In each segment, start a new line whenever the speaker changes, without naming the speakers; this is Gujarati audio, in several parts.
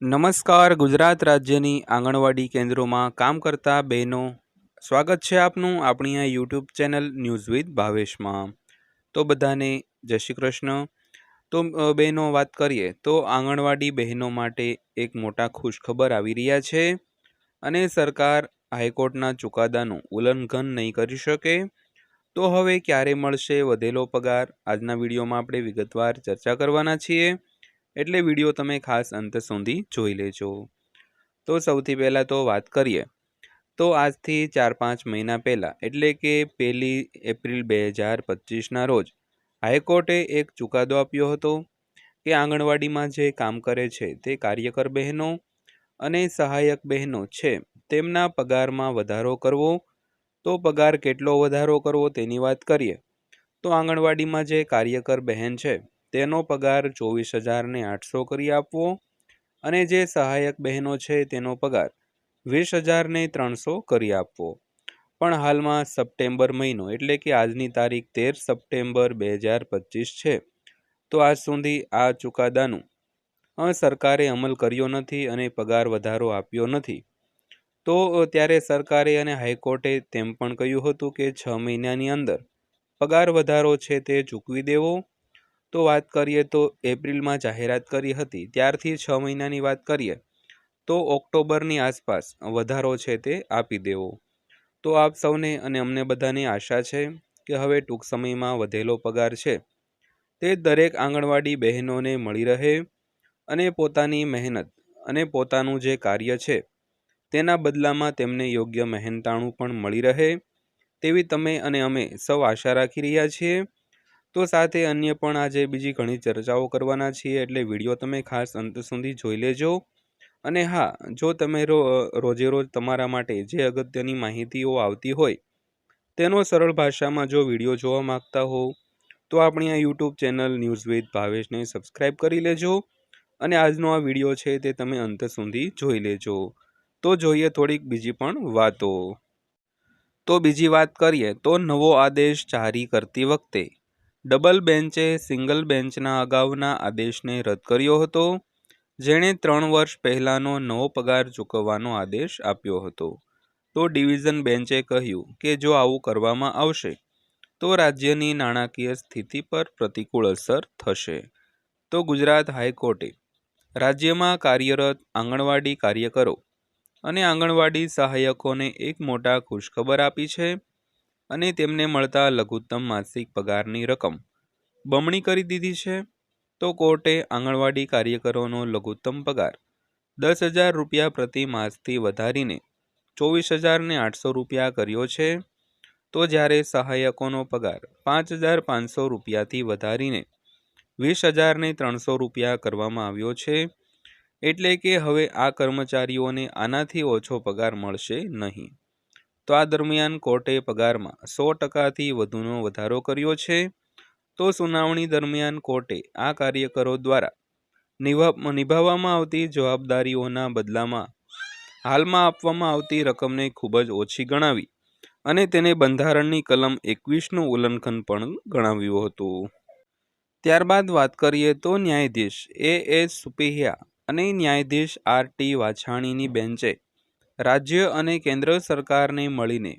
નમસ્કાર ગુજરાત રાજ્યની આંગણવાડી કેન્દ્રોમાં કામ કરતા બહેનો, સ્વાગત છે આપનું આપણી આ યુટ્યુબ ચેનલ ન્યૂઝ વિથ ભાવેશમાં। તો બધાને જય શ્રી કૃષ્ણ। તો બહેનો વાત કરીએ તો આંગણવાડી બહેનો માટે એક મોટા ખુશખબર આવી રહ્યા છે અને સરકાર હાઈકોર્ટના ચુકાદાનું ઉલ્લંઘન નહીં કરી શકે। તો હવે ક્યારે મળશે વધેલો પગાર? આજના વિડીયોમાં આપણે વિગતવાર ચર્ચા કરવાના છીએ, એટલે વિડીયો તમે ખાસ અંત સુધી જોઈ લેજો। તો સૌથી પહેલાં તો વાત કરીએ તો આજથી 4-5 મહિના પહેલાં એટલે કે 1 એપ્રિલ 2025ના રોજ હાઈકોર્ટે એક ચુકાદો આપ્યો હતો કે આંગણવાડીમાં જે કામ કરે છે તે કાર્યકર બહેનો અને સહાયક બહેનો છે તેમના પગારમાં વધારો કરવો। તો પગાર કેટલો વધારો કરવો તેની વાત કરીએ તો આંગણવાડીમાં જે કાર્યકર બહેન છે તેનો પગાર 24,800 કરી આપવો અને જે સહાયક બહેનો છે તેનો પગાર 20,300 કરી આપવો। પણ હાલમાં સપ્ટેમ્બર મહિનો એટલે કે આજની તારીખ 13 સપ્ટેમ્બર 2025 છે, તો આજ સુધી આ ચુકાદાનું સરકારે અમલ કર્યો નથી અને પગાર વધારો આપ્યો નથી। તો ત્યારે સરકારે અને હાઈકોર્ટે તેમ પણ કહ્યું હતું કે 6 મહિનાની અંદર પગાર વધારો છે તે ચૂકવી દેવો। તો વાત કરીએ તો એપ્રિલમાં જાહેરાત કરી હતી, ત્યારથી 6 મહિનાની વાત કરીએ તો ઓક્ટોબરની આસપાસ વધારો છે તે આપી દેવો। તો આપ સૌને અને અમને બધાની આશા છે કે હવે ટૂંક સમયમાં વધેલો પગાર છે તે દરેક આંગણવાડી બહેનોને મળી રહે અને પોતાની મહેનત અને પોતાનું જે કાર્ય છે તેના બદલામાં તેમને યોગ્ય મહેનતાણું પણ મળી રહે તેવી તમે અને અમે સૌ આશા રાખી રહ્યા છીએ। તો સાથે અન્ય પણ આજે બીજી ઘણી ચર્ચાઓ કરવાના છીએ, એટલે વિડીયો તમે ખાસ અંત સુધી જોઈ લેજો। અને હા, જો તમે રોજે રોજ તમારા માટે જે અગત્યની માહિતીઓ આવતી હોય તેનો સરળ ભાષામાં જો વિડીયો જોવા માંગતા હો તો આપણી આ યુટ્યુબ ચેનલ ન્યૂઝ વિથ ભાવેશને સબસ્ક્રાઈબ કરી લેજો અને આજનો આ વિડીયો છે તે તમે અંત સુધી જોઈ લેજો। તો જોઈએ થોડીક બીજી પણ વાતો। તો બીજી વાત કરીએ તો નવો આદેશ જારી કરતી વખતે ડબલ બેન્ચે સિંગલ બેન્ચના અગાઉના આદેશને રદ કર્યો હતો, જેણે 3 વર્ષ પહેલાંનો નવો પગાર ચૂકવવાનો આદેશ આપ્યો હતો। તો ડિવિઝન બેન્ચે કહ્યું કે જો આવું કરવામાં આવશે તો રાજ્યની નાણાકીય સ્થિતિ પર પ્રતિકૂળ અસર થશે। તો ગુજરાત હાઈકોર્ટે રાજ્યમાં કાર્યરત આંગણવાડી કાર્યકરો અને આંગણવાડી સહાયકોને એક મોટા ખુશખબર આપી છે અને તેમને મળતા લઘુત્તમ માસિક પગારની રકમ બમણી કરી દીધી છે। તો કોર્ટે આંગણવાડી કાર્યકરોનો લઘુત્તમ પગાર 10,000 રૂપિયા પ્રતિ માસથી વધારીને 24,800 રૂપિયા કર્યો છે। તો જ્યારે સહાયકોનો પગાર 5,500 રૂપિયાથી વધારીને 20,300 રૂપિયા કરવામાં આવ્યો છે, એટલે કે હવે આ કર્મચારીઓને આનાથી ઓછો પગાર મળશે નહીં। તો આ દરમિયાન કોર્ટે પગારમાં 100%થી વધુનો વધારો કર્યો છે। તો સુનાવણી દરમિયાન કોર્ટે આ કાર્યકરો દ્વારા નિભાવવામાં આવતી જવાબદારીઓના બદલામાં હાલમાં આપવામાં આવતી રકમને ખૂબ જ ઓછી ગણાવી અને તેને બંધારણની કલમ 21નું ઉલ્લંઘન પણ ગણાવ્યું હતું। ત્યારબાદ વાત કરીએ તો ન્યાયાધીશ A.S. સુપેહિયા અને ન્યાયાધીશ R.T. વાછાણીની બેન્ચે રાજ્ય અને કેન્દ્ર સરકારને મળીને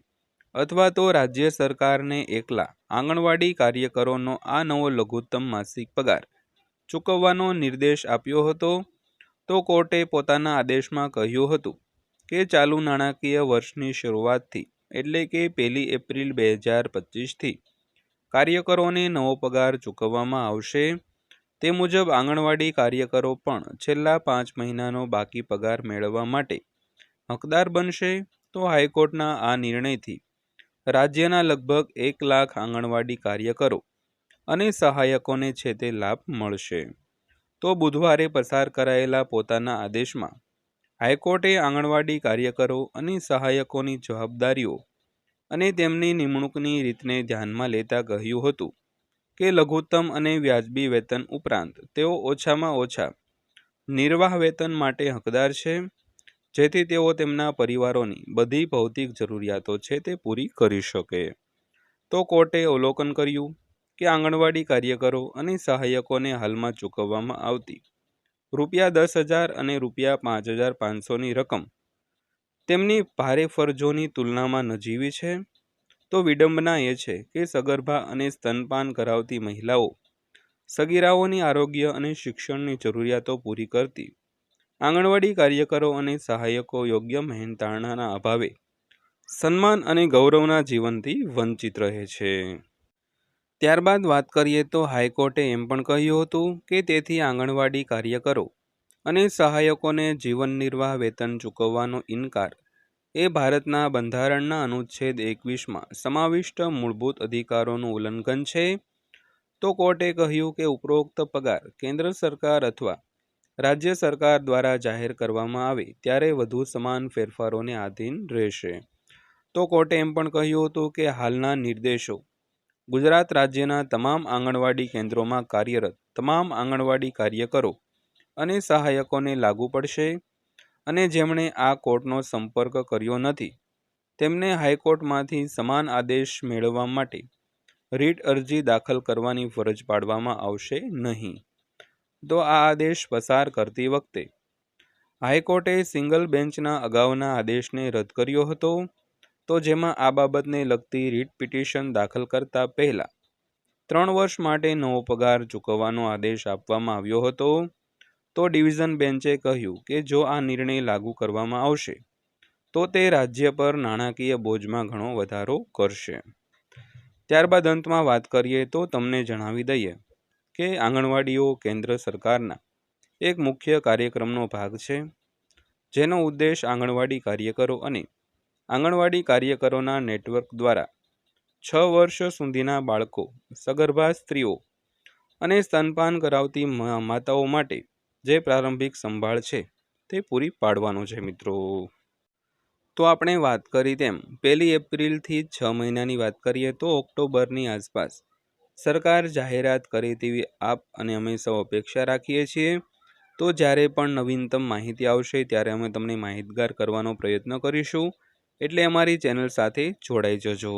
અથવા તો રાજ્ય સરકારને એકલા આંગણવાડી કાર્યકરોનો આ નવો લઘુત્તમ માસિક પગાર ચૂકવવાનો નિર્દેશ આપ્યો હતો। તો કોર્ટે પોતાના આદેશમાં કહ્યું હતું કે ચાલુ નાણાકીય વર્ષની શરૂઆતથી એટલે કે 1 એપ્રિલ 2025થી કાર્યકરોને નવો પગાર ચૂકવવામાં આવશે। તે મુજબ આંગણવાડી કાર્યકરો પણ છેલ્લા 5 મહિનાનો બાકી પગાર મેળવવા માટે હકદાર બનશે। તો હાઈકોર્ટના આ નિર્ણયથી રાજ્યના લગભગ 1 લાખ આંગણવાડી કાર્યકરો અને સહાયકોને છે તે લાભ મળશે। તો બુધવારે પસાર કરાયેલા પોતાના આદેશમાં હાઈકોર્ટે આંગણવાડી કાર્યકરો અને સહાયકોની જવાબદારીઓ અને તેમની નિમણૂકની રીતને ધ્યાનમાં લેતા કહ્યું હતું કે લઘુત્તમ અને વ્યાજબી વેતન ઉપરાંત તેઓ ઓછામાં ઓછા નિર્વાહ વેતન માટે હકદાર છે, જેથી તેઓ તેમના પરિવારોની બધી ભૌતિક જરૂરિયાતો છે તે પૂરી કરી શકે। તો કોર્ટે અવલોકન કર્યું કે આંગણવાડી કાર્યકરો અને સહાયકોને હાલમાં ચૂકવવામાં આવતી ₹10,000 અને ₹5,500ની રકમ તેમની ભારે ફરજોની તુલનામાં નજીવી છે. તો વિડંબના એ છે કે સગર્ભા અને સ્તનપાન કરાવતી મહિલાઓ સગીરાઓની આરોગ્ય અને શિક્ષણની જરૂરિયાતો પૂરી કરતી આંગણવાડી કાર્યકરો અને સહાયકો યોગ્ય મહેનતાણાના અભાવે સન્માન અને ગૌરવના જીવનથી વંચિત રહે છે. ત્યારબાદ વાત કરીએ તો હાઈકોર્ટે એમ પણ કહ્યું હતું કે તેથી આંગણવાડી કાર્યકરો અને સહાયકોને જીવન નિર્વાહ વેતન ચૂકવવાનો ઇનકાર એ ભારતના બંધારણના અનુચ્છેદ 21માં સમાવિષ્ટ મૂળભૂત અધિકારોનું ઉલ્લંઘન છે. તો કોર્ટે કહ્યું કે ઉપરોક્ત પગાર કેન્દ્ર સરકાર અથવા રાજ્ય સરકાર દ્વારા જાહેર કરવામાં આવે ત્યારે વધુ સમાન ફેરફારોને આધીન રહેશે. તો કોર્ટે એમ પણ કહ્યું હતું કે હાલના નિર્દેશો ગુજરાત રાજ્યના તમામ આંગણવાડી કેન્દ્રોમાં કાર્યરત તમામ આંગણવાડી કાર્યકરો અને સહાયકોને લાગુ પડશે અને જેમણે આ કોર્ટનો સંપર્ક કર્યો નથી તેમને હાઈકોર્ટમાંથી સમાન આદેશ મેળવવા માટે રીટ અરજી દાખલ કરવાની ફરજ પાડવામાં આવશે નહીં. તો આ આદેશ પસાર કરતી વખતે હાઈકોર્ટે સિંગલ બેન્ચના અગાઉના આદેશને રદ કર્યો હતો. તો જેમાં આ બાબતને લગતી રીટ પિટિશન દાખલ કરતા પહેલા 3 વર્ષ માટે નવો પગાર ચૂકવવાનો આદેશ આપવામાં આવ્યો હતો. તો ડિવિઝન બેન્ચે કહ્યું કે જો આ નિર્ણય લાગુ કરવામાં આવશે તો તે રાજ્ય પર નાણાકીય બોજમાં ઘણો વધારો કરશે. ત્યારબાદ અંતમાં વાત કરીએ તો તમને જણાવી દઈએ કે આંગણવાડીઓ કેન્દ્ર સરકારના એક મુખ્ય કાર્યક્રમનો ભાગ છે, જેનો ઉદ્દેશ આંગણવાડી કાર્યકરો અને આંગણવાડી કાર્યકરોના નેટવર્ક દ્વારા 6 વર્ષ સુધીના બાળકો, સગર્ભા સ્ત્રીઓ અને સ્તનપાન કરાવતી માતાઓ માટે જે પ્રારંભિક સંભાળ છે તે પૂરી પાડવાનો છે. મિત્રો, તો આપણે વાત કરી તેમ 1 એપ્રિલથી 6 મહિનાની વાત કરીએ તો ઓક્ટોબરની આસપાસ સરકાર જાહેરાત કરે તેવી આપ અને અમે સૌ અપેક્ષા રાખીએ છીએ. તો જ્યારે પણ નવીનતમ માહિતી આવશે ત્યારે અમે તમને માહિતગાર કરવાનો પ્રયત્ન કરીશું, એટલે અમારી ચેનલ સાથે જોડાઈ જજો.